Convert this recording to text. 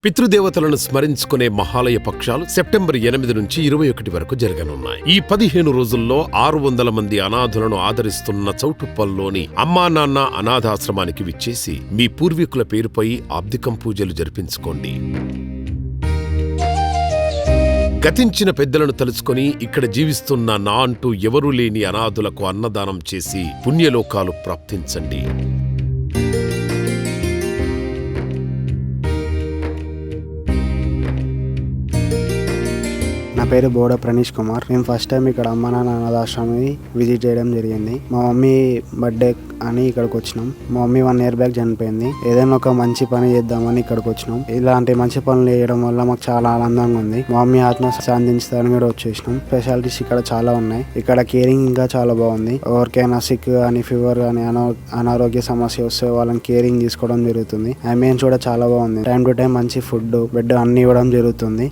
పితృదేవతలను స్మరించుకునే మహాలయ పక్షాలు సెప్టెంబర్ 8 నుంచి 21 వరకు జరగనున్నాయి. ఈ 15 రోజుల్లో 600 మంది అనాథులను ఆదరిస్తున్న చౌటుప్పల్లోని అమ్మా నాన్న అనాథాశ్రమానికి విచ్చేసి మీ పూర్వీకుల పేరుపై ఆబ్దికం పూజలు జరిపించుకోండి. గతించిన పెద్దలను తలుచుకొని ఇక్కడ జీవిస్తున్న నా అంటూ ఎవరూ లేని అనాథులకు అన్నదానం చేసి పుణ్యలోకాలు ప్రాప్తించండి. నా పేరు బోడ ప్రణీష్ కుమార్. మేము ఫస్ట్ టైం ఇక్కడ అమ్మ నాన్న అనాథాశ్రమాన్ని విజిట్ చేయడం జరిగింది. మా మమ్మీ బర్త్డే అని ఇక్కడికి వచ్చినాం. మా మమ్మీ 1 year బ్యాక్ చనిపోయింది. ఏదైనా ఒక మంచి పని చేద్దామని ఇక్కడికి వచ్చినాం. ఇలాంటి మంచి పనులు చేయడం వల్ల మాకు చాలా ఆనందంగా ఉంది. మా మమ్మీ ఆత్మ శాంతించడానికి కూడా వచ్చేసినాం. స్పెషాలిటీస్ ఇక్కడ చాలా ఉన్నాయి. ఇక్కడ కేరింగ్ ఇంకా చాలా బాగుంది. ఎవరికైనా సిక్ కానీ ఫీవర్ కానీ అనారోగ్య సమస్య వస్తే వాళ్ళని కేరింగ్ తీసుకోవడం జరుగుతుంది. అంబియన్స్ కూడా చాలా బాగుంది. టైం టు టైం మంచి ఫుడ్ బెడ్ అన్ని ఇవ్వడం జరుగుతుంది.